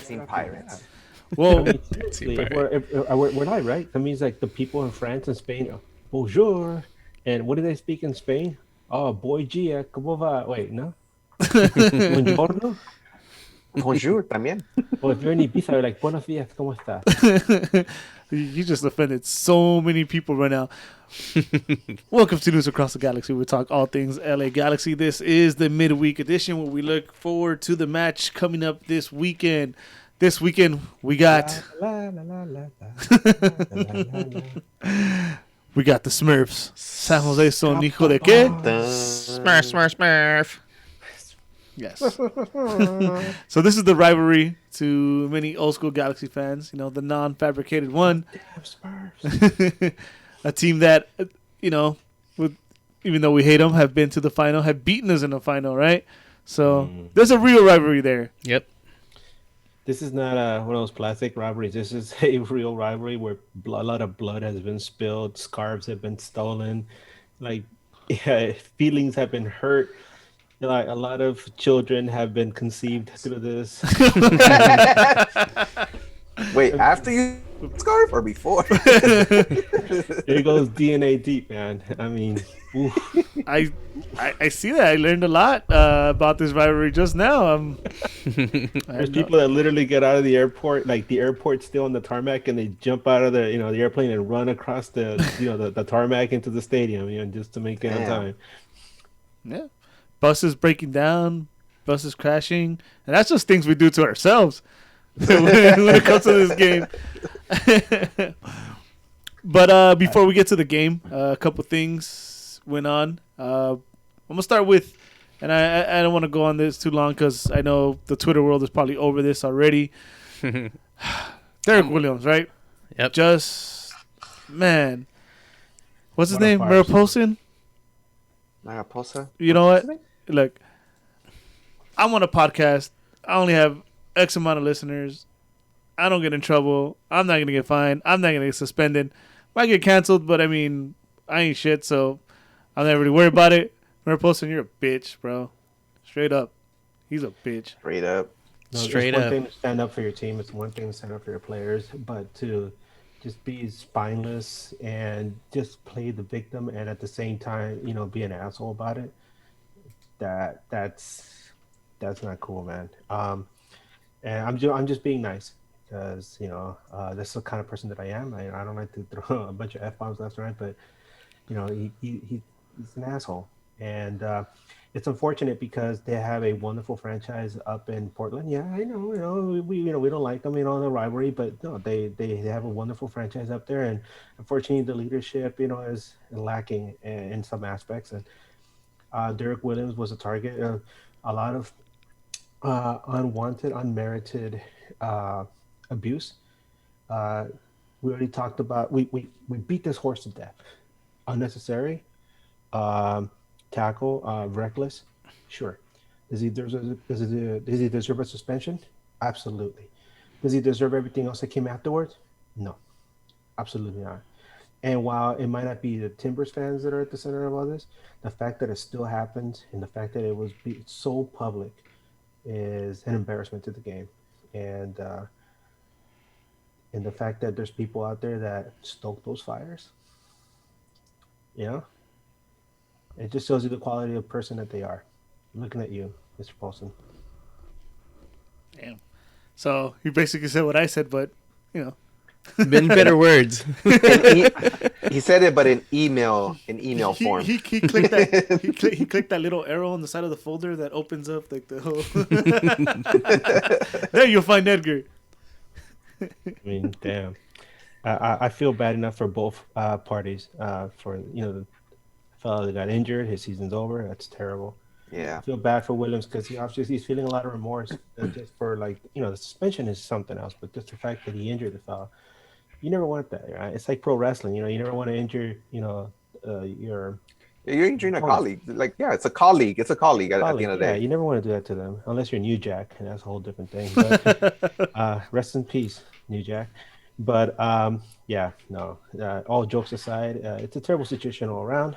Dancing Pirates. I Well, mean, seriously, we're not right. That means like the people in France and Spain, bonjour, and what do they speak in Spain? Oh, boy, gia, como va? Wait, no, buongiorno. Bonjour también. Or if you're in Ibiza, you're like buenos días, cómo estás? you just offended so many people right now. Welcome to News Across the Galaxy. We talk all things LA Galaxy. This is the midweek edition where we look forward to the match coming up this weekend. This weekend we got La, la, la, la, la. we got the Smurfs. San Jose son hijo de qué? Smurf. Yes. So this is the rivalry to many old school Galaxy fans. You know, the non-fabricated one. A team that, you know, with even though we hate them, have been to the final, have beaten us in the final, right? So there's a real rivalry there. Yep. This is not one of those plastic rivalries. This is a real rivalry where a lot of blood has been spilled, scarves have been stolen, like feelings have been hurt. Like a lot of children have been conceived through this. Wait, after you scarf or before? There goes DNA deep, man. I mean, oof. I see that. I learned a lot about this rivalry just now. There's people that literally get out of the airport, like the airport's still on the tarmac, and they jump out of the airplane and run across the the tarmac into the stadium, just to make it on time. Yeah, buses breaking down, buses crashing, and that's just things we do to ourselves when it comes to this game. But before we get to the game, a couple things went on. I'm gonna start with, and I don't want to go on this too long because I know the Twitter world is probably over this already. Derek Williams, right? Yep. Just man, what's his What a name? fire Mariposa. Mariposa. You know what? Look, I'm on a podcast. I only have X amount of listeners. I don't get in trouble. I'm not gonna get fined. I'm not gonna get suspended. Might get canceled, but I mean, I ain't shit, so I'm not really worried about it. Mariposa, you're a bitch, bro. Straight up, he's a bitch. Straight up. No, Straight it's one up. thing to stand up for your team. It's one thing to stand up for your players, but to just be spineless and just play the victim, and at the same time, be an asshole about it. That's not cool, man. And I'm just being nice because that's the kind of person that I am. I don't like to throw a bunch of f-bombs left and right, but he's an asshole, and it's unfortunate because they have a wonderful franchise up in Portland. Yeah, I know, we don't like them, the rivalry, but no, they have a wonderful franchise up there, and unfortunately the leadership, is lacking in some aspects, and Derek Williams was a target of a lot of unwanted, unmerited abuse. We already talked about we beat this horse to death. Unnecessary, tackle, reckless. Sure. Does he deserve a suspension? Absolutely. Does he deserve everything else that came afterwards? No, absolutely not. And while it might not be the Timbers fans that are at the center of all this, the fact that it still happened and the fact that it was so public is an embarrassment to the game. And the fact that there's people out there that stoke those fires, it just shows you the quality of person that they are. I'm looking at you, Mr. Paulson. Damn. So you basically said what I said, but Been better words. He said it, but in email form. He clicked that. He clicked that little arrow on the side of the folder that opens up like the whole. There you'll find Edgar. I mean, damn. I feel bad enough for both parties. For the fellow that got injured, his season's over. That's terrible. Yeah. I feel bad for Williams because he's feeling a lot of remorse just for the suspension is something else, but just the fact that he injured the fellow. You never want that, right? It's like pro wrestling. You never want to injure your. You're injuring a colleague. It's a colleague. It's a colleague at the end of the day. Yeah, you never want to do that to them unless you're New Jack, and that's a whole different thing. But rest in peace, New Jack. But all jokes aside, it's a terrible situation all around.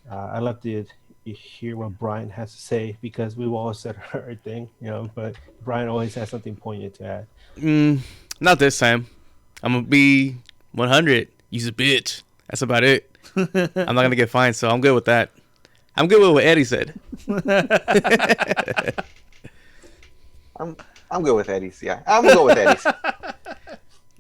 I love the you hear what Brian has to say because we've all said our thing, but Brian always has something poignant to add. Not this time. I'm gonna be 100. You's a bitch. That's about it. I'm not gonna get fined, so I'm good with that. I'm good with what Eddie said. I'm good with Eddie's. Yeah, I'm good with Eddie's.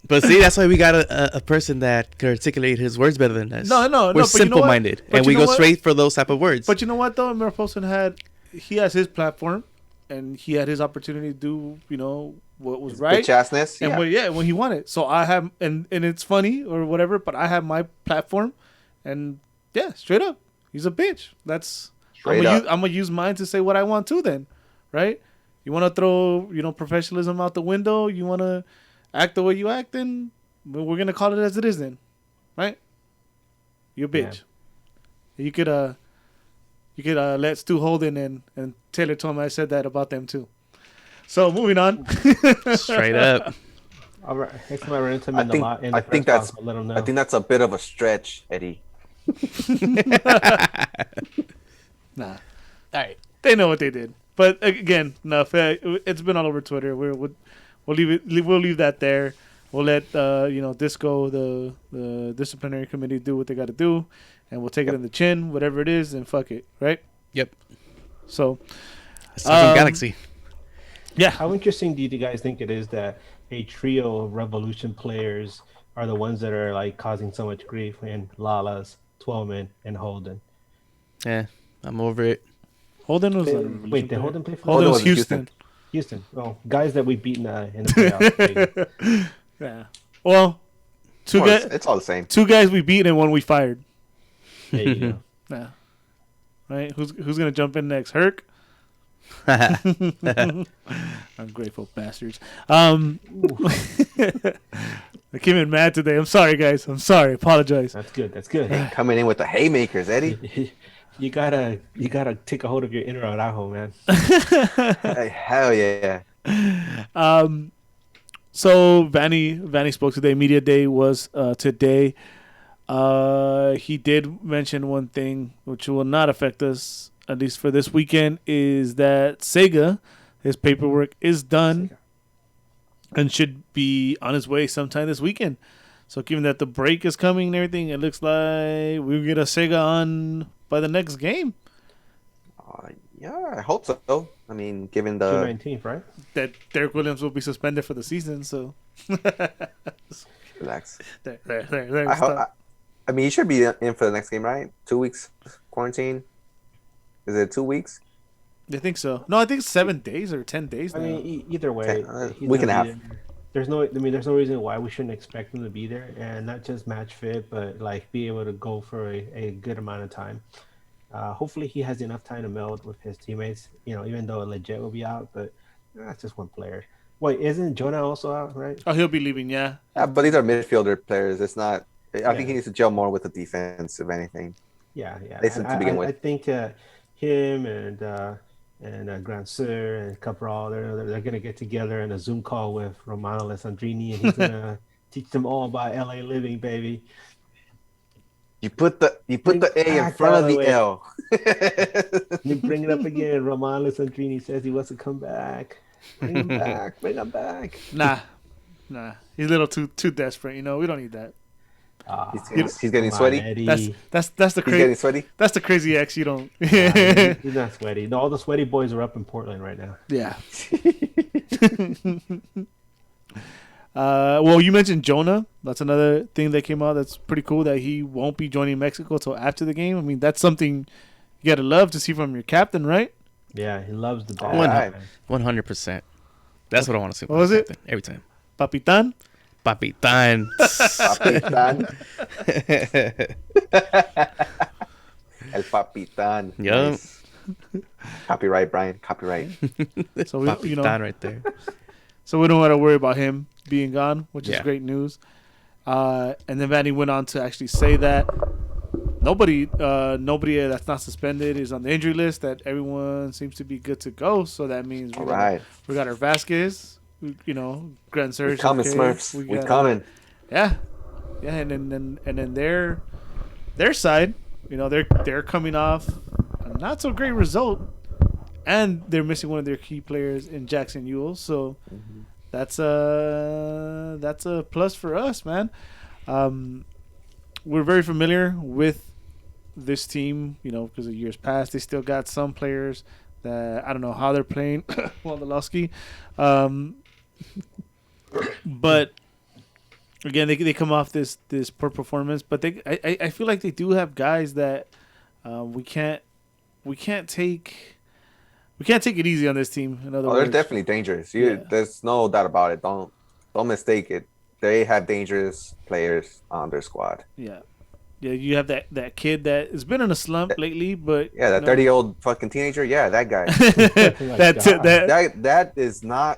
But see, that's why we got a person that can articulate his words better than us. No, We're but you know what? simple-minded, But and you we know go what? straight for those type of words. But you know what though, Mayor Poston he has his platform, and he had his opportunity to do what was right. Bitch assness. And Yeah. when he wanted. So I have, and it's funny or whatever, but I have my platform, and yeah, straight up, he's a bitch. That's Straight up. I'm gonna use mine to say what I want to. Then, right? You want to throw professionalism out the window? You want to act the way you act? Then we're gonna call it as it is. Then, right? You're a bitch. You could let Stu Holden and Taylor told me I said that about them too. So moving on. Straight up. All right, next time I run into him I in the think lot, in I the think press that's box, I'll let him know. I think that's a bit of a stretch, Eddie. Nah, All right. they know what they did. But again, no, it's been all over Twitter. We'll leave it. We'll leave that there. We'll let Disco, the disciplinary committee, do what they got to do, and we'll take it in the chin, whatever it is, and fuck it, right? Yep. So, Let's talk some Galaxy. yeah, How interesting do you guys think it is that a trio of Revolution players are the ones that are like causing so much grief, and Lala's, Twelman, and Holden? Yeah, I'm over it. Holden was. Wait, did Holden play for Holden was was in Houston. Houston? Oh, guys that we beat in the playoffs. Yeah. Well, It's all the same. two guys we beat and one we fired. There you go. Yeah. Right? Who's gonna jump in next? Herc? Ungrateful bastards. I came in mad today. I'm sorry, guys. I'm sorry. Apologize. That's good. That's good. Coming in with the haymakers, Eddie. You gotta take a hold of your inner Araujo, man. Hey, hell yeah. So Vanny spoke today. Media day was today. He did mention one thing which will not affect us, at least for this weekend, is that Sega, his paperwork is done and should be on his way sometime this weekend. So given that the break is coming and everything, it looks like we'll get a Sega on by the next game. Yeah, I hope so. I mean, given June the 19th, right? That Derek Williams will be suspended for the season. So relax. there. I mean, you should be in for the next game, right? 2 weeks quarantine. Is it 2 weeks? I think so. No, I think 7 days or 10 days I now. mean, either way, Okay, he's week and a gonna half. be there. There's no reason why we shouldn't expect him to be there, and not just match fit, but like be able to go for a good amount of time. Hopefully, he has enough time to meld with his teammates. Even though Legit will be out, but that's just one player. Wait, isn't Jonah also out? Right? Oh, he'll be leaving. Yeah. Yeah, but these are midfielder players. It's not. I think he needs to gel more with the defense, if anything. Yeah. Mason to begin with. I think him and Grand Sur and Cabral, they're gonna get together in a Zoom call with Romano Alessandrini, and he's gonna teach them all about LA living, baby. You put the A in back front of all the the way. L. You bring it up again. Romano Alessandrini says he wants to come back. Bring him back. Bring him back. Nah. He's a little too desperate. We don't need that. He's getting Come on, sweaty. Eddie. That's the He's getting crazy. sweaty. That's the crazy ex. You don't. He's not sweaty. No, all the sweaty boys are up in Portland right now. Yeah. Well, you mentioned Jonah. That's another thing that came out that's pretty cool, that he won't be joining Mexico till after the game. I mean, that's something you gotta love to see from your captain, right? Yeah, he loves the ball. All right. 100%. That's what I want to see. What was it? Every time. Papitan. Papitan. Papitan. El Papitan. Yup. Nice. Copyright, Brian. Copyright. So we, Papitan right there. so we don't have to worry about him being gone, which is Yeah. great news. And then Vanny went on to actually say that nobody that's not suspended is on the injury list. That everyone seems to be good to go. So that means All right. we got our Vasquez, Grand We Surge. coming, okay. Smurfs. We We got, coming. Yeah, and then their side, they're coming off a not so great result, and they're missing one of their key players in Jackson Ewell. So that's a plus for us, man. We're very familiar with this team, because of years past. They still got some players that I don't know how they're playing. Wondolowski, but again, they come off this poor performance, but I feel like they do have guys that we can't take it easy on this team. In other Oh, words, they're definitely dangerous. Yeah. There's no doubt about it. Don't mistake it. They have dangerous players on their squad. yeah. You have that kid that has been in a slump lately, but Yeah, that 30-year-old fucking teenager. Yeah, that guy. that that is not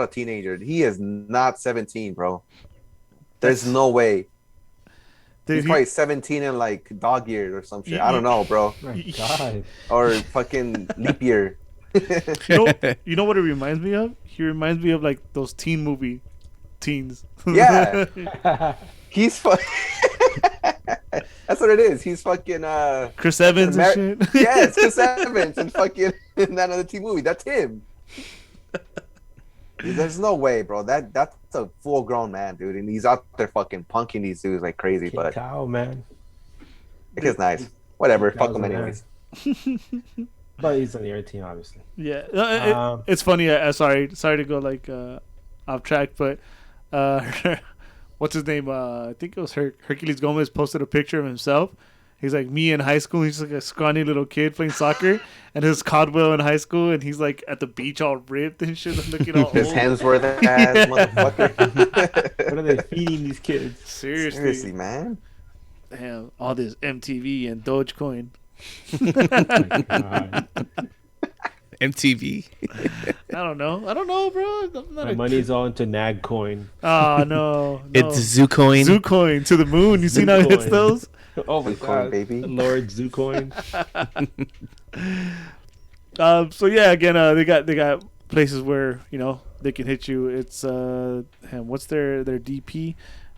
a teenager. He is not 17, bro. There's no way. dude, He's probably 17 in like dog years or some shit. You- I don't know, bro. My God. Or fucking leap year. you know what it reminds me of? He reminds me of like those teen movie teens. Yeah. He's That's what it is. He's fucking Chris Evans and shit. Yeah, it's Chris Evans and fucking in that other team movie. That's him. Dude, there's no way, bro. That's a full grown man, dude, and he's out there fucking punking these dudes like crazy. Kid But Cow, man. it is nice. Whatever. That Fuck was him a man. anyways. But he's on the other team, obviously. Yeah, Um, it's funny. Sorry to go like off track, but what's his name? I think it was Hercules Gomez posted a picture of himself. He's like me in high school. He's like a scrawny little kid playing soccer, and his Caldwell in high school, and he's like at the beach all ripped and shit, looking all His old. Hemsworth ass motherfucker. What are they feeding these kids? Seriously, Seriously, man. damn, all this MTV and Dogecoin. God. MTV. I don't know, bro. I'm not My money's all into Nagcoin. Oh no, It's Zoocoin. Zoocoin to the moon. You seen how it hits Zoocoin. those? Oh my Zoocoin, God, baby. Lord Zoocoin. So yeah, again, they got places where they can hit you. It's what's their DP?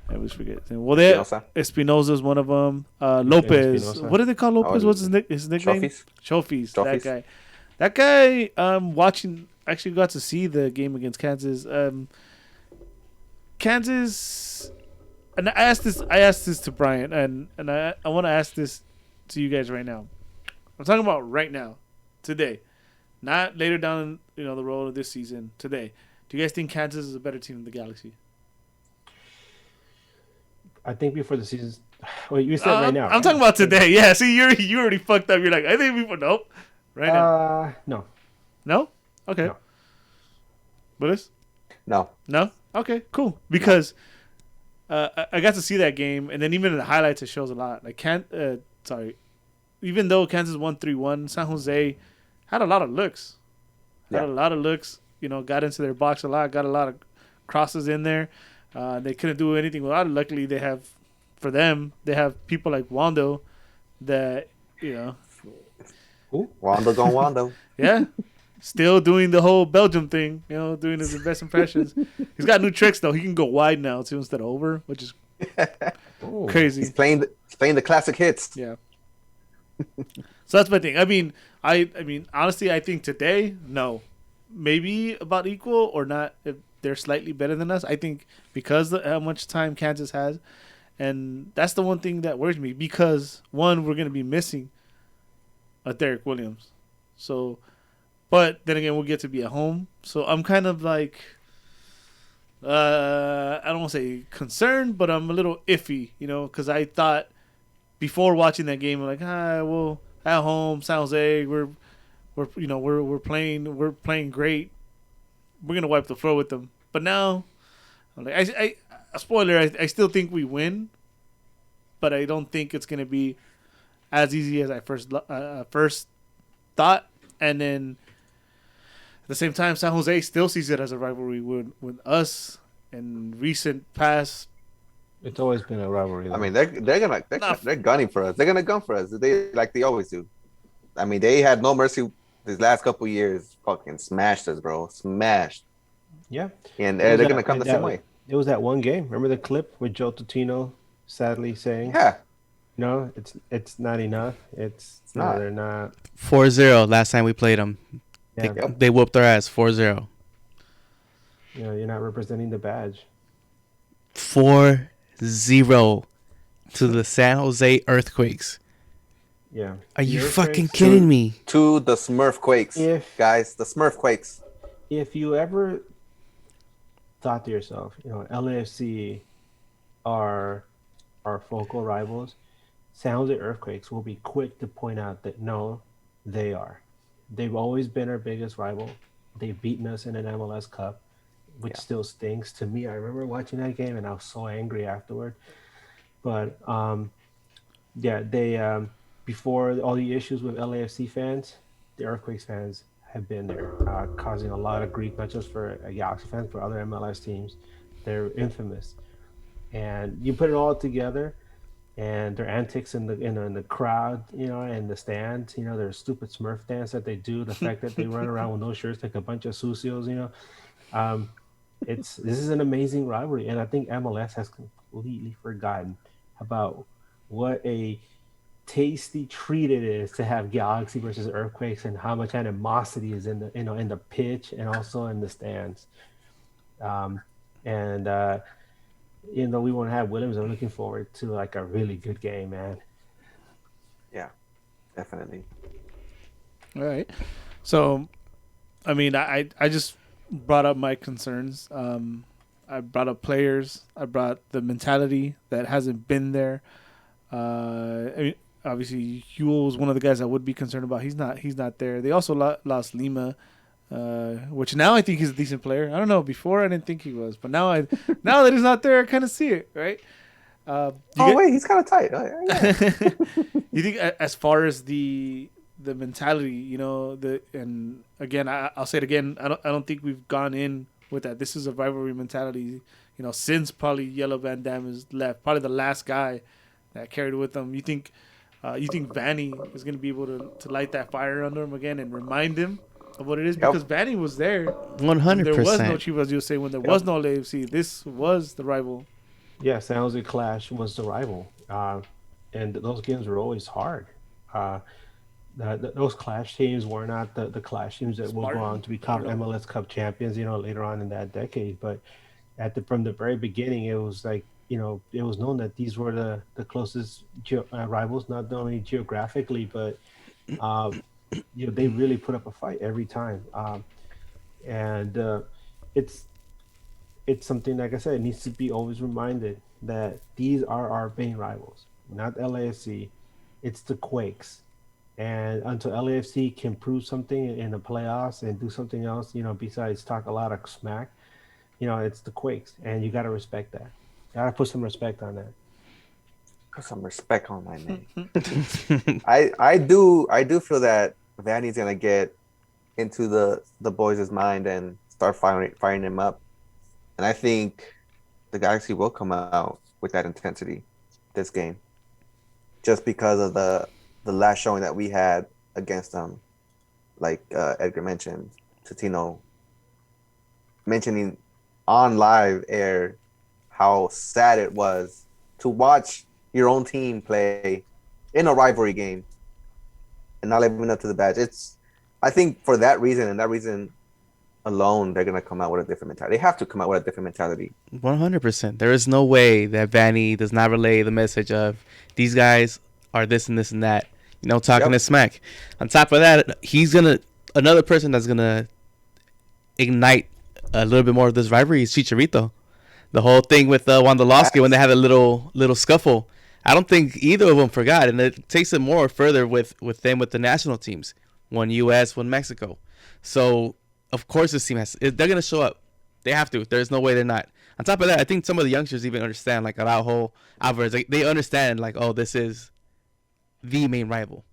I always forget. Well, they Espinosa. Espinosa's one of them. Lopez. Espinosa. What do they call Lopez? Oh, What's his nickname? Trophies. Trophies. Trophies. That guy. Watching. Actually, got to see the game against Kansas. Kansas. And I asked this to Brian, and I want to ask this to you guys right now. I'm talking about right now, today, not later down the road of this season. Today, do you guys think Kansas is a better team than the Galaxy? I think before the season's. Well, you said right now. I'm talking about today. Yeah. See, you already fucked up. You're like, I think people nope. Right now, No. no. Okay. No. Willis? No. No. Okay. Cool. Because I got to see that game, and then even in the highlights, it shows a lot. Like even though Kansas won 3-1, San Jose had a lot of looks. Yeah. Had a lot of looks. Got into their box a lot. Got a lot of crosses in there. They couldn't do anything without it. Luckily, they have people like Wando that Wando gone Wando. yeah, still doing the whole Belgium thing. Doing his best impressions. He's got new tricks though. He can go wide now too instead of over, which is Oh. crazy. He's playing the classic hits. Yeah. So that's my thing. I mean, honestly, I think today, no, maybe about equal or not. If they're slightly better than us, I think because of how much time Kansas has, and that's the one thing that worries me. Because one, we're gonna be missing a Derek Williams. So, but then again, we'll get to be at home. So I'm kind of like, I don't want to say concerned, but I'm a little iffy, because I thought before watching that game, I'm like, well, at home, San Jose, we're playing great. We're gonna wipe the floor with them. But now, I'm like, a spoiler, I still think we win, but I don't think it's gonna be as easy as I first thought. And then at the same time, San Jose still sees it as a rivalry with us in recent past. It's always been a rivalry. Though. I mean, they're gunning for us. They're gonna gun for us. They always do. I mean, they had no mercy these last couple years. Fucking smashed us, bro. Smashed. yeah. And It was they're gonna that- come the that- same way. It was that one game. Remember the clip with Joe Totino sadly saying, Yeah. No, it's not enough. It's not. They're not. 4-0 last time we played them. Yeah, They whooped our ass 4-0. you're not representing the badge. 4-0 to the San Jose Earthquakes. Yeah. Are you The fucking Earthquakes, kidding me? To the Smurf Quakes, If guys. The Smurf Quakes. if you ever thought to yourself, LAFC are our focal rivals, San Jose Earthquakes will be quick to point out that no, they are. They've always been our biggest rival. They've beaten us in an MLS Cup, which Yeah. still stings to me. I remember watching that game and I was so angry afterward. But yeah, they before all the issues with LAFC fans, the Earthquakes fans have been there, causing a lot of grief, not just for Galaxy fans, but other MLS teams. They're infamous, and you put it all together, and their antics in the crowd, and the stands, their stupid Smurf dance that they do, the fact that they run around with no shirts like a bunch of sucios, um, this is an amazing rivalry, and I think MLS has completely forgotten about what a tasty treat it is to have Galaxy versus Earthquakes, and how much animosity is in the pitch and also in the stands. And even though we won't have Williams, I'm looking forward to like a really good game, man. Yeah, definitely. All right. So, I mean, I just brought up my concerns. I brought up players. I brought the mentality that hasn't been there. I mean, obviously, Huel was one of the guys I would be concerned about. He's not there. They also lost Lima, which now I think he's a decent player. I don't know. Before I didn't think he was, but now that he's not there, I kind of see it, right? Wait, he's kind of tight. Oh, yeah. You think as far as the mentality, and again, I'll say it again. I don't think we've gone in with that. This is a rivalry mentality, since probably Yellow Van Dam is left, probably the last guy that carried with them. You think Vanny is going to be able to light that fire under him again and remind him of what it is? Because Vanny was there. 100%. There was no Chivas USA when there was no LAFC. This was the rival. Yeah, San Jose Clash was the rival, and those games were always hard. Those Clash teams were not the Clash teams that will go on to become MLS Cup champions, later on in that decade. But from the very beginning, it was like, it was known that these were the closest rivals, not only geographically, but they really put up a fight every time. And it's something, like I said, it needs to be always reminded that these are our main rivals, not LAFC. It's the Quakes. And until LAFC can prove something in the playoffs and do something else, besides talk a lot of smack, it's the Quakes. And you got to respect that. Got to put some respect on that. Put some respect on my name. I do feel that Vanny's going to get into the boys' mind and start firing him up. And I think the Galaxy will come out with that intensity this game, just because of the last showing that we had against them. Like Edgar mentioned, Totino mentioning on live air how sad it was to watch your own team play in a rivalry game and not living up to the badge. I think for that reason and that reason alone, they're going to come out with a different mentality. They have to come out with a different mentality. 100%. There is no way that Vanny does not relay the message of these guys are this and this and that, talking his smack. On top of that, another person that's going to ignite a little bit more of this rivalry is Chicharito. The whole thing with Wondolowski when they had a little scuffle. I don't think either of them forgot, and it takes it more further with them with the national teams. One U.S., one Mexico. So, of course, this team they're going to show up. They have to. There's no way they're not. On top of that, I think some of the youngsters even understand, like Araujo, Alvarez, they understand, like, oh, this is the main rival.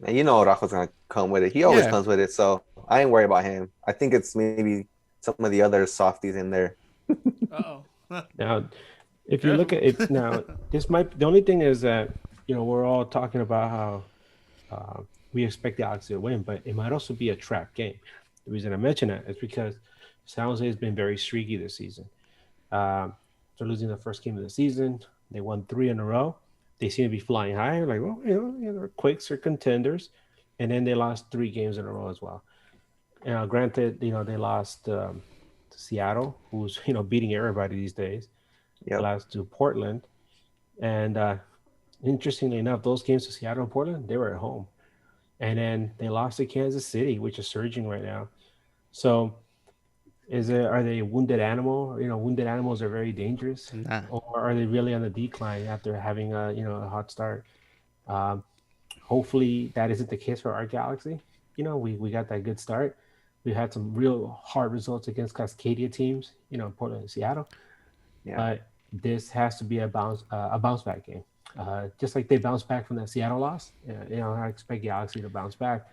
And Araujo's going to come with it. He always comes with it, so I ain't worried about him. I think it's maybe some of the other softies in there. Uh-oh. Now, if you look at it now, the only thing is that, we're all talking about how we expect the Galaxy to win, but it might also be a trap game. The reason I mention that is because San Jose has been very streaky this season. They're losing the first game of the season. They won 3 in a row. they seem to be flying high. Like, well, they're Quakes, they're contenders, and then they lost 3 games in a row as well. Granted, they lost to Seattle, who's beating everybody these days. They Yep. lost to Portland, and interestingly enough, those games to Seattle and Portland, they were at home, and then they lost to Kansas City, which is surging right now. So, are they a wounded animal? Wounded animals are very dangerous, Nah. or are they really on the decline after having a hot start? Um, Hopefully, that isn't the case for our Galaxy. We got that good start. We had some real hard results against Cascadia teams, Portland and Seattle. Yeah. But this has to be a bounce back game. Just like they bounced back from that Seattle loss, I expect Galaxy to bounce back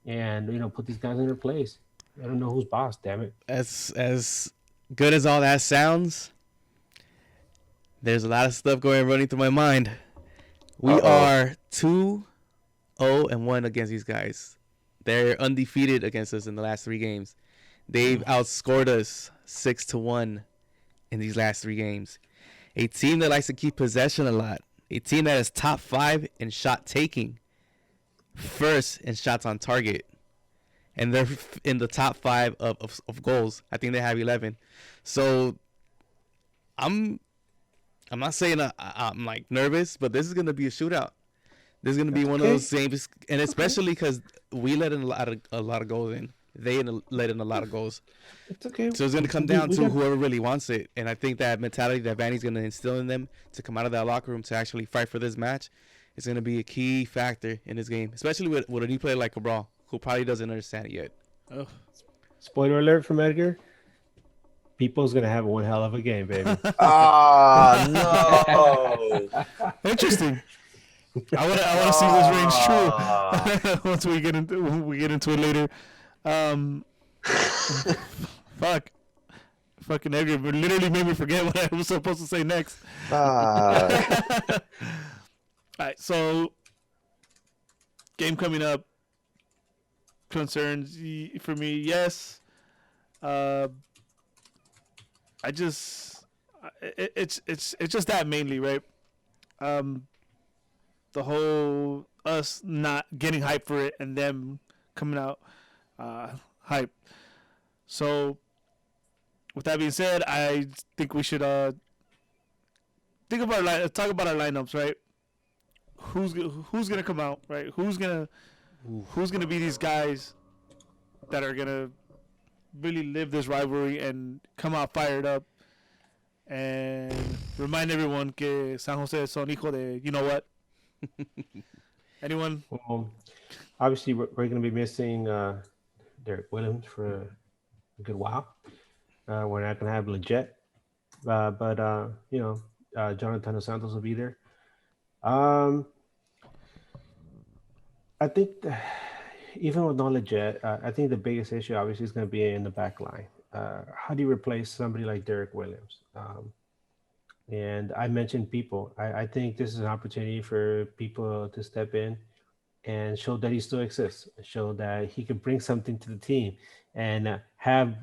and put these guys in their place. I don't know who's boss. Damn it! As good as all that sounds, there's a lot of stuff running through my mind. We are 2-0-1 against these guys. They're undefeated against us in the last 3 games. They've outscored us 6-1 in these last 3 games. A team that likes to keep possession a lot. A team that is top 5 in shot taking, first in shots on target, and they're in the top 5 of goals. I think they have 11. So I'm not saying I'm like nervous, but this is gonna be a shootout. This is gonna be one of those games, and especially because we let in a lot of goals in. They let in a lot of goals. It's okay. So it's going to come down to whoever really wants it. And I think that mentality that Vanny's going to instill in them to come out of that locker room to actually fight for this match is going to be a key factor in this game, especially with a new player like Cabral, who probably doesn't understand it yet. Oh. Spoiler alert from Edgar. People's going to have one hell of a game, baby. No. Interesting. I want to see this range true once we get into it later. Fucking Edgar literally made me forget what I was supposed to say next. All right, so game coming up. Concerns for me, yes. It's just that mainly, right? The whole us not getting hype for it and them coming out hype. So, with that being said, I think we should talk about our lineups, right? Who's gonna come out, right? Who's gonna be these guys that are gonna really live this rivalry and come out fired up and remind everyone que San Jose son hijo de you know what? Anyone? Well, obviously, we're going to be missing Derek Williams for a good while. We're not going to have Leggett, but Jonathan Dos Santos will be there. I think even with no Leggett, I think the biggest issue obviously is going to be in the back line. How do you replace somebody like Derek Williams? And I mentioned people. I think this is an opportunity for people to step in and show that he still exists, show that he can bring something to the team, and have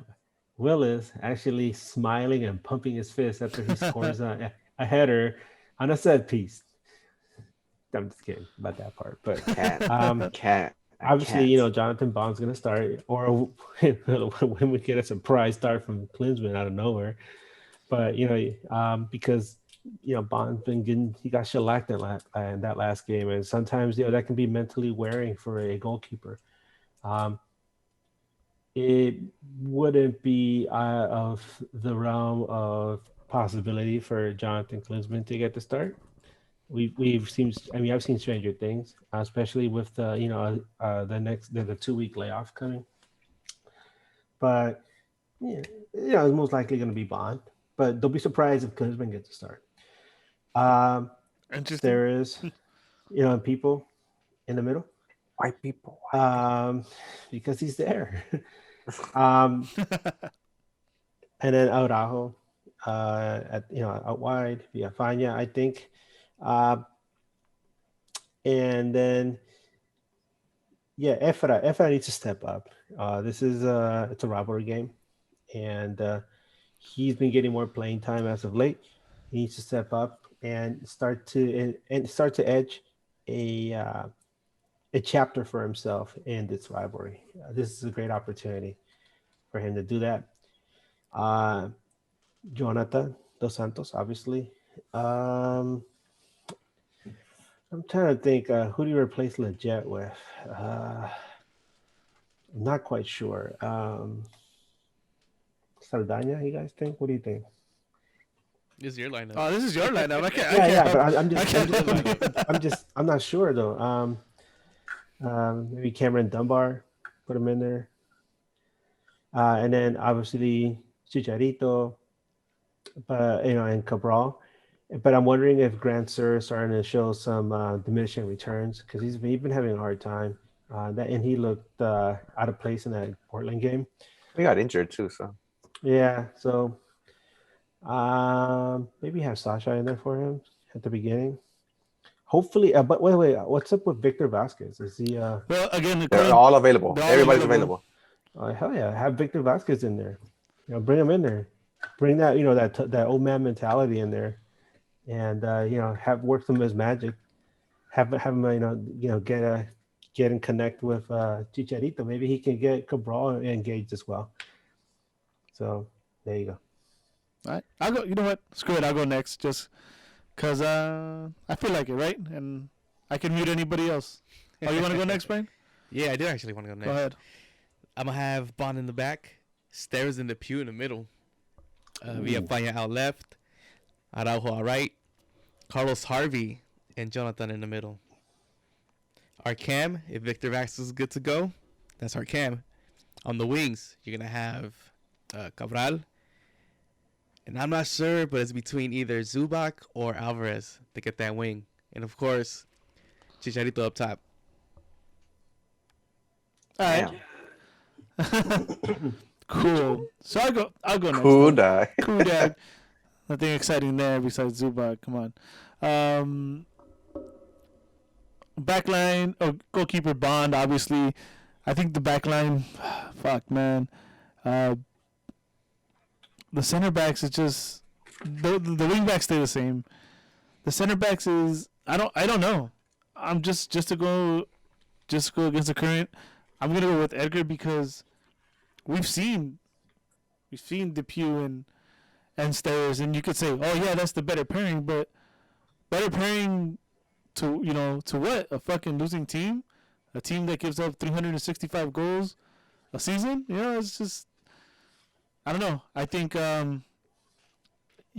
Willis actually smiling and pumping his fist after he scores a header on a set piece. I'm just kidding about that part, but Can't. Obviously, Jonathan Bond's going to start, or when we get a surprise start from Klinsmann out of nowhere. But, because, Bond's he got shellacked in that last game. And sometimes, that can be mentally wearing for a goalkeeper. It wouldn't be out of the realm of possibility for Jonathan Klinsmann to get the start. I've seen Stranger Things, especially with the 2-week layoff coming. But it's most likely going to be Bond. But don't be surprised if Klinsmann gets a start. There is, people in the middle. White people. Because he's there. And then Araujo, out wide, Villafaña, I think. And then, Efra needs to step up. This is it's a rivalry game, and he's been getting more playing time as of late. He needs to step up and start to edge a chapter for himself in this rivalry. This is a great opportunity for him to do that. Uh, Jonathan Dos Santos, obviously. I'm trying to think. Who do you replace Leggett with? I'm not quite sure. Saldana, you guys think? What do you think? This is your lineup. Oh, this is your lineup. I can't. Yeah, but I'm I can't. I'm not sure though. Maybe Cameron Dunbar, put him in there, and then obviously Chicharito, but and Cabral. But I'm wondering if Grant Sur is starting to show some diminishing returns because he's been having a hard time. And he looked out of place in that Portland game. He got injured too, so Yeah, so maybe have Sasha in there for him at the beginning. Hopefully, but wait, what's up with Victor Vasquez? Is he? Well, again, they're all available. they're all Everybody's available. available. Hell yeah, have Victor Vasquez in there. Bring him in there. Bring that that old man mentality in there, and have work some of his magic. Have him get and connect with Chicharito. Maybe he can get Cabral engaged as well. So there you go. All right, I'll go. You know what? Screw it. I'll go next, just because I feel like it, right? And I can mute anybody else. Oh, you want to go next, Brian? Yeah, I do actually want to go next. Go ahead. I'm gonna have Bond in the back, Stairs in the Pew in the middle, Villafana out left, Araujo out right, Carlos Harvey and Jonathan in the middle. Our cam, if Victor Vax is good to go, that's our cam. On the wings, you're gonna have Cabral, and I'm not sure, but it's between either Zubac or Alvarez to get that wing, and of course, Chicharito up top. All right. Cool. So I'll go next. Who then. die? Cool dad. Nothing exciting there besides Zubac. Come on. Backline, goalkeeper Bond, obviously. I think the backline, fuck, man. The center backs is just the wing backs stay the same. The center backs is I don't know. I'm just to go against the current. I'm gonna go with Edgar because we've seen DePuy and Stairs, and you could say, oh yeah, that's the better pairing, but better pairing to what? A fucking losing team, a team that gives up 365 goals a season. It's just I don't know. I think you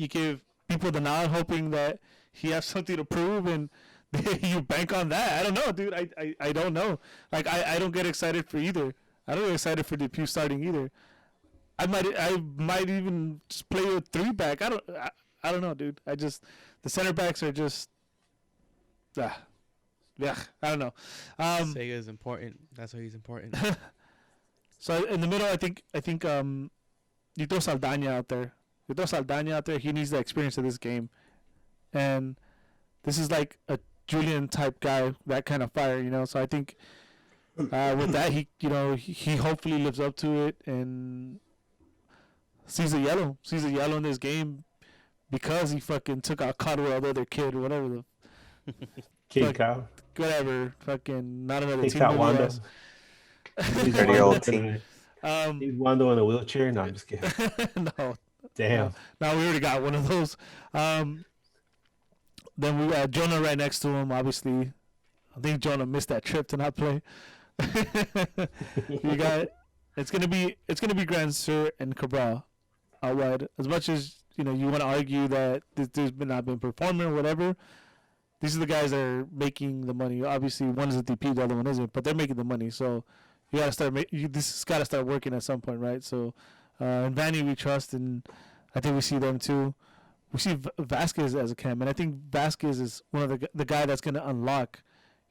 give people the nod, hoping that he has something to prove, and you bank on that. I don't know, dude. I don't know. Like I don't get excited for either. I don't get excited for DePuy starting either. I might even just play a 3-back. I don't know, dude. The center backs are just yeah, I don't know. Sega is important. That's why he's important. So in the middle, I think you throw Saldana out there. He needs the experience of this game, and this is like a Julian type guy, that kind of fire, So I think with that, he hopefully lives up to it and sees the yellow in this game because he fucking took out Cotterell, the other kid, or whatever the King Cow. whatever, fucking not another Takes team. out movie Wando. ass. He's Pretty Wando old tonight. team. He's Wando in a wheelchair. No, I'm just kidding. No, Damn. no, we already got one of those. Then we got Jonah right next to him. Obviously, I think Jonah missed that trip to not play. You got it's gonna be Grand Sur and Cabral out wide. As much as you want to argue that there's not been performing or whatever, these are the guys that are making the money. Obviously, one is a DP, the other one isn't, but they're making the money. So you gotta start. This has gotta start working at some point, right? So, and Vanny we trust, and I think we see them too. We see Vasquez as a cam, and I think Vasquez is one of the guy that's gonna unlock.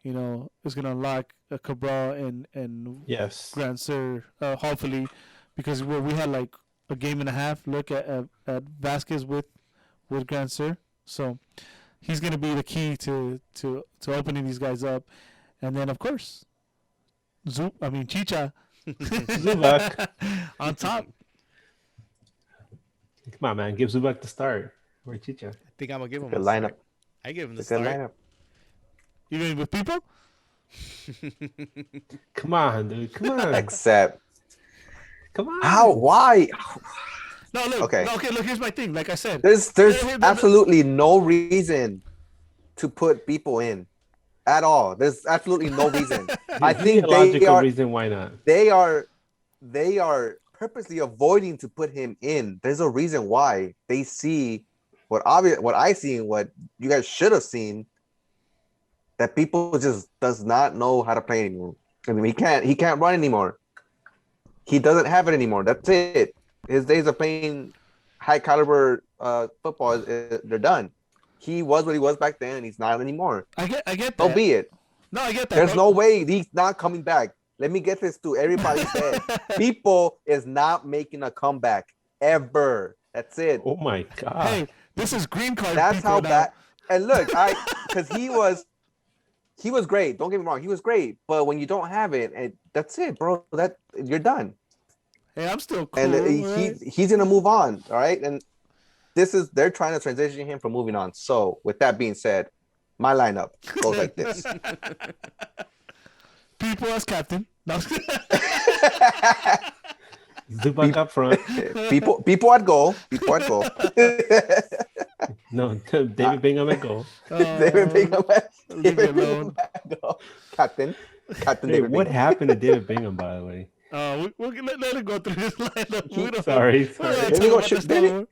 Is gonna unlock Cabral and Yes. Grand Sur, hopefully, because we had like a game and a half look at Vasquez with Grand Sur, so he's gonna be the key to opening these guys up, and then of course, Chicha Zubac. on top. Come on, man. Give Zubac the start. Or Chicha. I think I'm gonna give him Good a lineup. start. I give him the It's a good start. lineup. You mean with people? Come on, dude. Come on. Except Come on. how? Why? No, look. Okay. No, okay, look. Here's my thing. Like I said, There's Hey, absolutely no reason to put people in at all. There's absolutely no reason. I Give me think a logical they reason why not. are purposely avoiding to put him in. There's a reason why. They see what I see and what you guys should have seen, that people just does not know how to play anymore. I mean, he can't run anymore. He doesn't have it anymore. That's it. His days of playing high caliber football, they're done. He was what he was back then, and he's not anymore. I get that. So be it. No, I get that. There's but- no way he's not coming back. Let me get this to everybody's head. People is not making a comeback ever. That's it. Oh my god. Hey, this is green card. That's people how now. bad. And look, because he was great. Don't get me wrong, he was great. But when you don't have it, and that's it, bro. That you're done. Hey, I'm still cool. And right? he's gonna move on. All right, and they're trying to transition him from moving on. So with that being said, my lineup goes like this. People as captain. No. Zubac up front. people at goal. People at goal. No, David Bingham at goal. David Bingham. leave me alone. Captain Hey, David what Bingham. happened to David Bingham, by the way? We'll let it go through this lineup. We don't- Sorry. we don't Didn't talk he go about shoot- this didn't no he- more.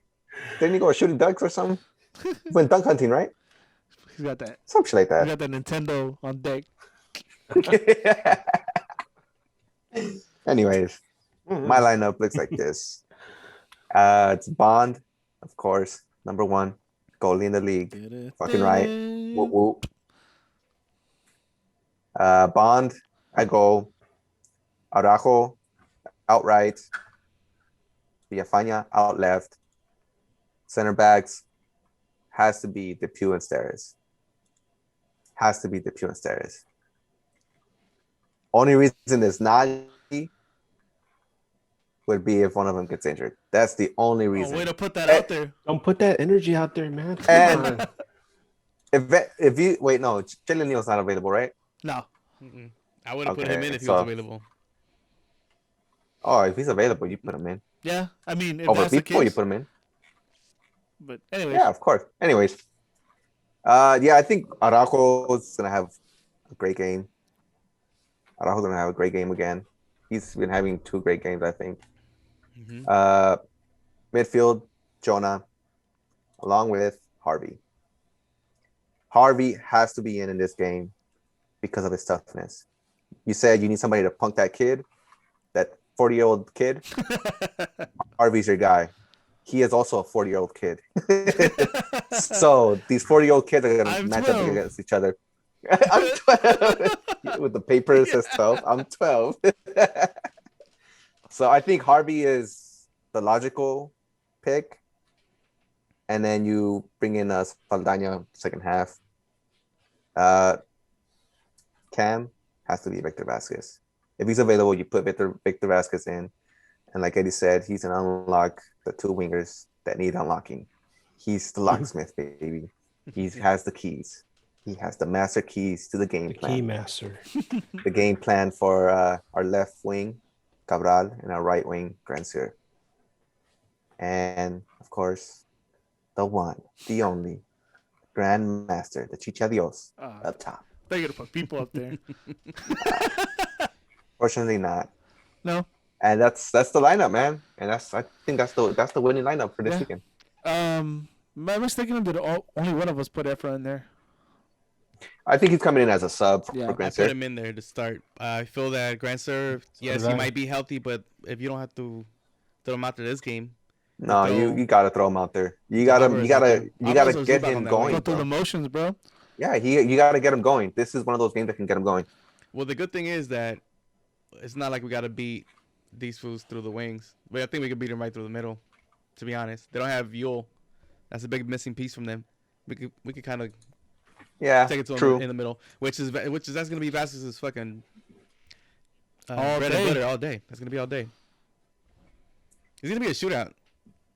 Didn't he go shooting ducks or something? He went dunk hunting, right? He's got that. Some shit like He that. got that Nintendo on deck. Anyways, my lineup looks like this. It's Bond, of course, number one, goalie in the league. Fucking right. Whoop, whoop. Bond, I go. Araujo, out right. Villafaña, out left. Center backs has to be Depew and Steres. Has to be Depew and Steres. Only reason it's not would be if one of them gets injured. That's the only Oh, reason. way to put that out there. Don't put that energy out there, man. Come And- on. If you wait, no, Jalen Neal's not available, right? No. Mm-mm. I would have put him Okay, in if he so- was available. Oh, if he's available, you put him in. Yeah, I mean, if Over that's the people, you case. put him in. But anyways, Yeah, of course. Anyways, yeah, I think Araujo's gonna have a great game. Araujo's gonna have a great game again. He's been having 2 great games, I think. Mhm. Midfield, Jonah, along with Harvey. Harvey has to be in this game because of his toughness. You said you need somebody to punk that kid, that 40-year-old kid. Harvey's your guy. He is also a 40-year-old kid. So these 40-year-old kids are gonna I'm match 12. up against each other. I'm 12. With the paper it says 12. I'm 12. So I think Harvey is the logical pick. And then you bring in Saldana second half. Cam has to be Victor Vasquez. If he's available, you put Victor Vasquez in. And like Eddie said, he's an unlock the 2 wingers that need unlocking. He's the locksmith, baby. He has the keys. He has the master keys to the game The plan. key master. The game plan for our left wing, Cabral, and our right wing, Grandsir. And of course, the one, the only, Grand Master, the Chicha Dios, up top. they're gonna put people up there. Fortunately, not. No. And that's the lineup, man. And I think that's the winning lineup for this Yeah. weekend. Am I mistaken? Did only one of us put Efra in there? I think he's coming in as a sub Yeah, for I I put Grandsir. him in there to start. I feel that Grand Sir, yes, did he I. might be healthy, but if you don't have to throw him out to this game, No, So- you gotta throw him out there. You Alvarez gotta out there. you gotta Alvarez get was back him on that going. Go through the Bro. motions, bro. Yeah, you gotta get him going. This is one of those games that can get him going. well, the good thing is that it's not like we got to beat these fools through the wings. But I think we can beat them right through the middle, to be honest. They don't have Yule. That's a big missing piece from them. We could kind of Yeah, take it to true. him in the middle, which is that's gonna be Vasquez's fucking All bread day. and butter all day. That's gonna be all day. It's gonna be a shootout.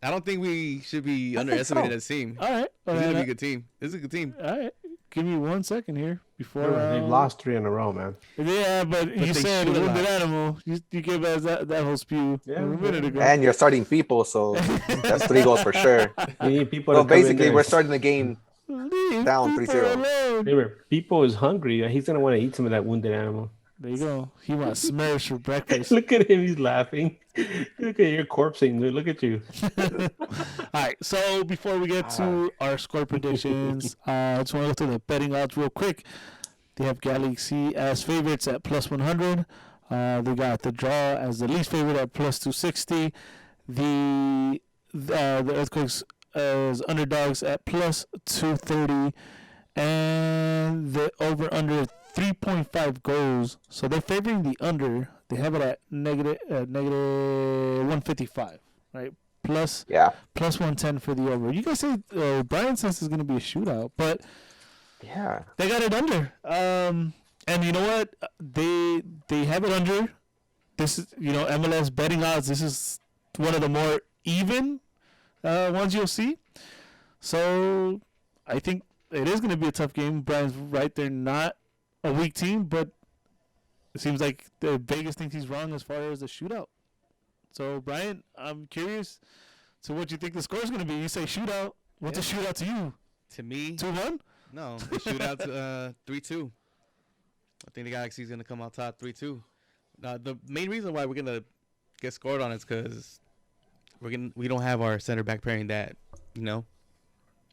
I don't think we should be I think underestimating so. this team. All right. This is gonna be a good team. This is a good team. All right. Give me 1 second here before. Remember, they've lost 3 in a row, man. Yeah, but you they said shoot a wounded lot. animal. You gave us that whole spew Yeah, a minute yeah. ago. And you're starting people, so that's 3 goals for sure. We need people So to come in basically, there. we're starting the game. Leave Down Cooper 3-0. alone. Remember, people is hungry. He's gonna want to eat some of that wounded animal. There you go. He wants Smurfs for breakfast. Look at him. He's laughing. Look at your corpsing. Look at you. All right. So before we get to our score predictions, I just want to go through the betting odds real quick. They have Galaxy as favorites at plus 100. They got the draw as the least favorite at plus 260. The Earthquakes as underdogs at plus 230, and the over under 3.5 goals. So they're favoring the under. They have it at negative 155, right? Plus Yeah. plus 110 for the over. You guys say Brian says it's going to be a shootout, but Yeah. they got it under. And you know what? They have it under. This is MLS betting odds. This is one of the more even ones you'll see. So I think it is going to be a tough game. Brian's right. They're not a weak team, but it seems like the Vegas thinks he's wrong as far as the shootout. So Brian, I'm curious to what you think the score is going to be. You say shootout. What's a shootout to you? To me, 2-1? no, they shoot out to 3-2. I think the Galaxy's gonna come out top 3-2. The main reason why we're gonna get scored on is because we don't have our center back pairing that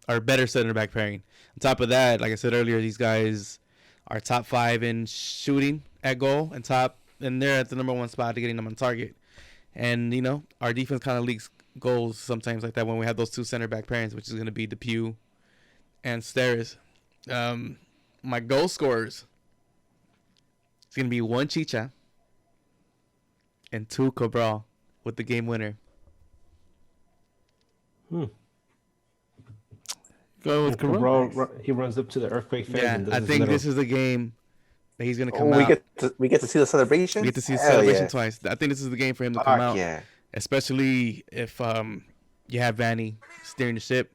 our better center back pairing. On top of that, like I said earlier, these guys are top 5 in shooting at goal and they're at the number 1 spot to getting them on target. And our defense kind of leaks goals sometimes like that when we have those 2 center back pairings, which is gonna be Depew and Steres. My goal scorers. It's going to be 1 Chicha and 2 Cabral with the game winner. Go with Cabral. He runs up to the Earthquake fans. Yeah, and does I his think little- this is the game that he's going to Oh, come we out. get to see the celebration. We get to see the Hell celebration yeah. twice. I think this is the game for him to come Fuck out. yeah. Especially if you have Vanny steering the ship.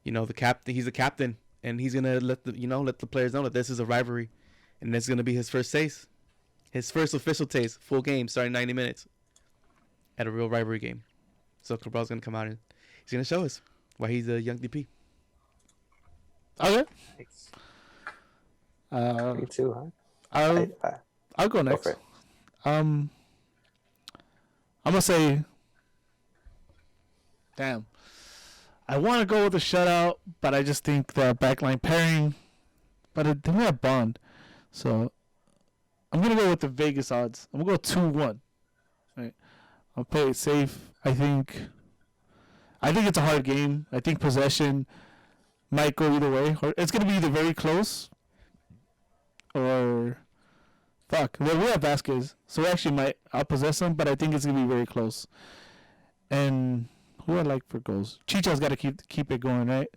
The captain. He's the captain. And he's going to let the players know that this is a rivalry. And this is going to be his first taste. His first official taste, full game, starting 90 minutes at a real rivalry game. So Cabral's going to come out and he's going to show us why he's a young DP. Okay. Thanks. Uh, Me too, huh? I'll go next. for it. I'm gonna say, damn. I want to go with a shutout, but I just think the backline pairing. But then we have Bond, so I'm gonna go with the Vegas odds. I'm gonna go 2-1. Right. I'll play it safe. I think it's a hard game. I think possession might go either way. Or it's gonna be either very close or fuck. Well, we have Vasquez, so we actually might outpossess him, but I think it's gonna be very close. And who I like for goals? Chicha's got to keep it going, right?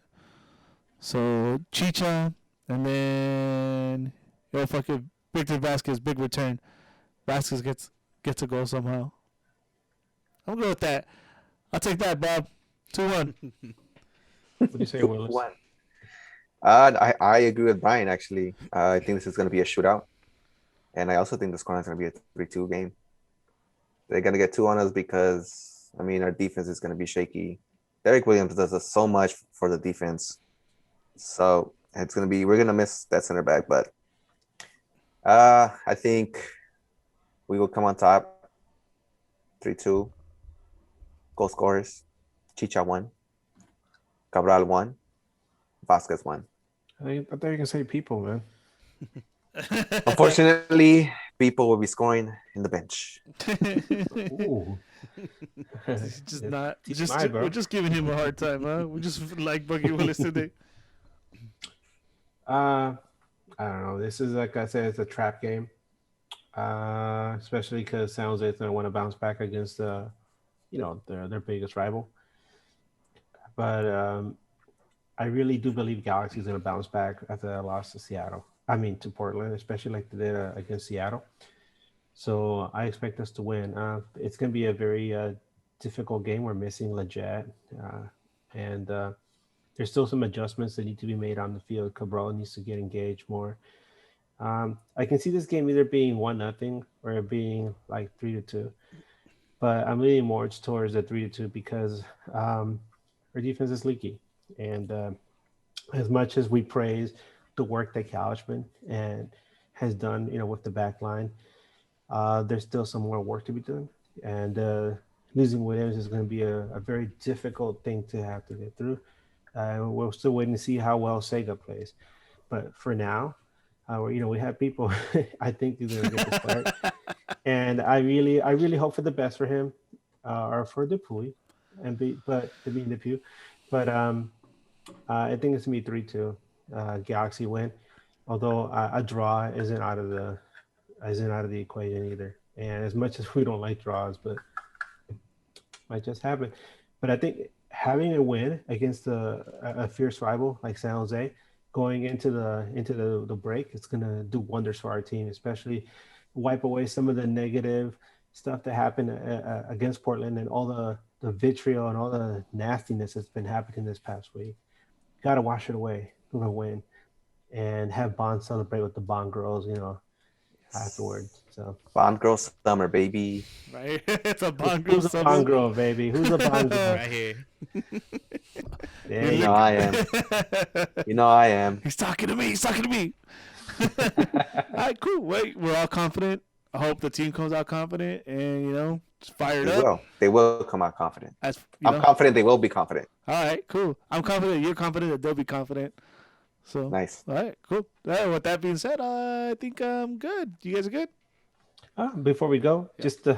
So Chicha, and then fucking Victor Vasquez, big return. Vasquez gets a goal somehow. I'm gonna go with that. I'll take that, Bob. 2-1. What do you say, Willis? 1. I agree with Brian, actually. I think this is going to be a shootout. And I also think the score is going to be a 3-2 game. They're going to get 2 on us because, our defense is going to be shaky. Derek Williams does so much for the defense. So we're going to miss that center back. But I think we will come on top. 3-2. Goal scorers. Chicha 1. Cabral 1. Vasquez 1. I thought you were gonna say people, man. Unfortunately, people will be scoring in the bench. Ooh. Just not. He's Just mine, bro. we're just giving him a hard time, huh? We just like Buggy Willis today. I don't know. This is, like I said, it's a trap game. Especially because San Jose is gonna want to bounce back against their biggest rival. But I really do believe Galaxy is going to bounce back after that loss to Portland, especially like they did against Seattle. So I expect us to win. It's going to be a very difficult game. We're missing Leggett, and there's still some adjustments that need to be made on the field. Cabral needs to get engaged more. I can see this game either being 1-0 or it being like 3-2, but I'm leaning more towards the 3-2 because our defense is leaky, and as much as we praise the work that Couchman and has done, with the back line, there's still some more work to be done, and losing Williams is going to be a very difficult thing to have to get through. We're still waiting to see how well Sega plays, but for now, we have people. I think he's going to get the start, and I really hope for the best for him, or for Dupuy, but to be in the pew, but I think it's gonna be 3-2, Galaxy win. Although a draw isn't out of the equation either. And as much as we don't like draws, but might just happen. But I think having a win against a fierce rival like San Jose, going into the break, it's gonna do wonders for our team, especially wipe away some of the negative stuff that happened against Portland and all the vitriol and all the nastiness that's been happening this past week. Got to wash it away with a win and have Bond celebrate with the Bond girls, afterwards. So Bond girl summer, baby. Right? It's a Bond girl. Who's a Bond girl, baby? Who's a Bond girl? Right here. Yeah, You know I am. You know I am. He's talking to me. He's talking to me. All right, cool. Wait, we're all confident. I hope the team comes out confident and just fired up. They will come out confident. As I'm confident they will be confident. All right, cool. I'm confident. You're confident that they'll be confident. So Nice. All right, cool. All right, with that being said, I think I'm good. You guys are good? Before we go, just I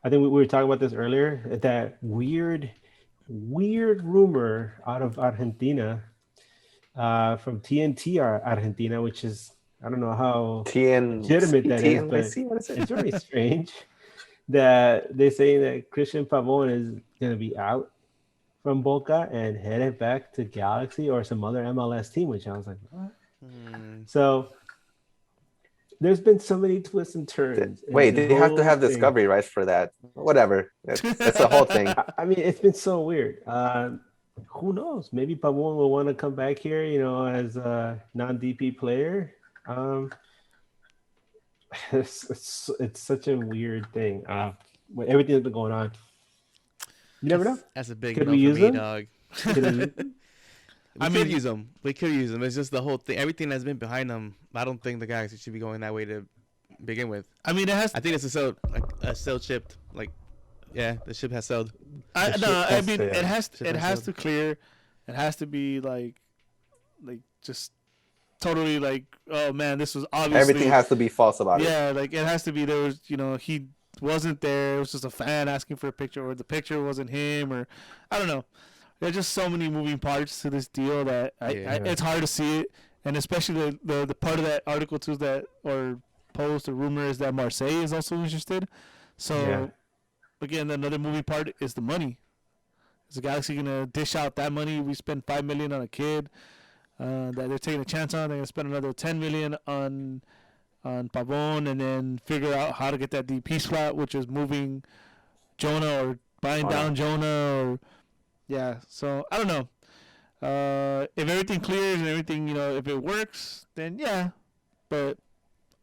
think we were talking about this earlier. That weird rumor out of Argentina, from TNT Argentina, which is, I don't know how legitimate that is, but it's very strange that they're saying that Christian Pavon is going to be out from Boca and headed back to Galaxy or some other MLS team, which I was like, what? So there's been so many twists and turns. Wait, they have to have discovery rights for that. Whatever. That's the whole thing. I mean, it's been so weird. Who knows? Maybe Pavon will want to come back here, as a non-DP player. It's such a weird thing. With everything that's been going on, you never know. That's a big Could no we for use me, them? dog. Could we use them? We could use them. We could use them. It's just the whole thing. Everything that's been behind them. I don't think the guys should be going that way to begin with. I mean, I think it's a sail chipped. The ship has sailed. It has to clear. It has to be like just totally like, oh man, this was obviously Everything has to be false about it. Yeah, like it has to be. There was, he wasn't there. It was just a fan asking for a picture, or the picture wasn't him, or I don't know. There's just so many moving parts to this deal that it's hard to see it, and especially the part of that article too or post or rumor is that Marseille is also interested. So again, another moving part is the money. Is the Galaxy gonna dish out that money? We spent $5 million on a kid that they're taking a chance on. They're gonna spend another $10 million on Pavon, and then figure out how to get that DP slot, which is moving Jonah or buying down Jonah or. Yeah, so I don't know. If everything clears and everything, if it works, then yeah. But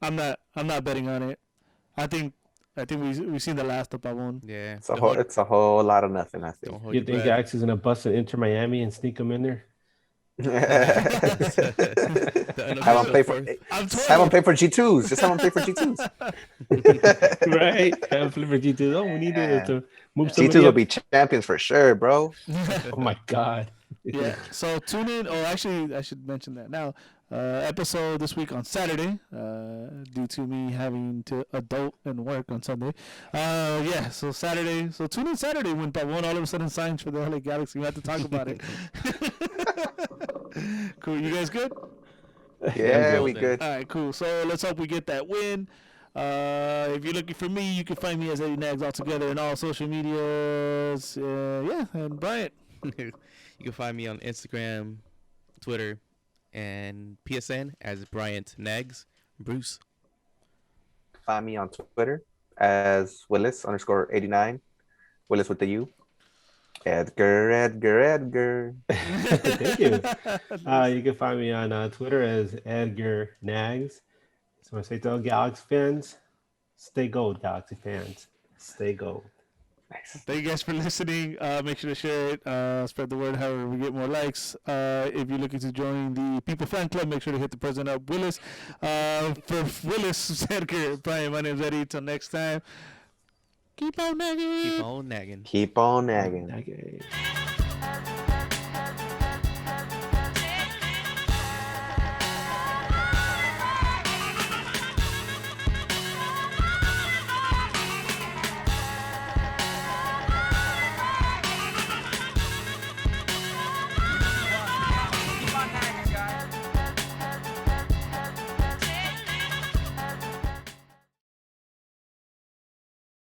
I'm not betting on it. I think we've seen the last of Pavon. Yeah. It's a whole lot of nothing, I think. You think Galaxy is gonna bust it Inter Miami and sneak them in there? Have them play for G2s. Just have them play for G2s. Right? Have them play for G2s. Oh, we need to move G2s will be champions for sure, bro. Oh my god. Yeah. So tune in. Oh, actually, I should mention that now. Episode this week on Saturday, due to me having to adult and work on Sunday. So Saturday. So tune in Saturday when Pavon all of a sudden signs for the LA Galaxy. We have to talk about it. Cool. You guys good? Yeah, we good. All right, cool. So let's hope we get that win. If you're looking for me, you can find me as Eddie Nags all together in all social medias. And Bryant. You can find me on Instagram, Twitter, and PSN as Bryant Nags. Bruce. Find me on Twitter as Willis_89. Willis with the U. Edgar. Thank you. You can find me on Twitter as Edgar Nags. So I say to all Galaxy fans, stay gold, Galaxy fans. Stay gold. Nice. Thank you guys for listening. Make sure to share it. Spread the word however we get more likes. If you're looking to join the People Fan Club, make sure to hit the president up, Willis. For Willis, Edgar, Brian, my name's Eddie. Till next time, keep on nagging. Keep on nagging. Keep on nagging. Okay.